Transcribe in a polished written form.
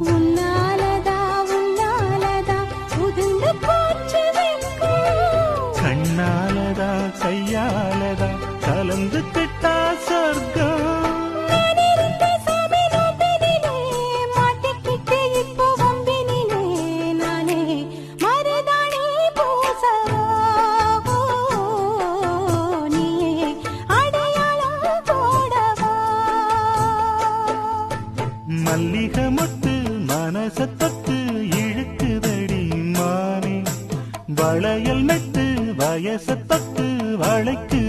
உன்னாலதா உன்னாலதா உதிர்ந்து போச்சு வெட்கம். கண்ணாலதா கையாலதா கலந்து கிட்டா சொர்க்கம். நான் இருந்த சாமி நோம்பினிலே மாட்டிக்கிட்டு இப்போ வம்பினிலே நானே மருதாணி பூசவா நீயே அடையாளம் போடவா. மல்லிகை மொட்டு மனச தொட்டு இழுக்குதடி மானே. வளையல் மெட்டு வயச தொட்டு வளைக்கு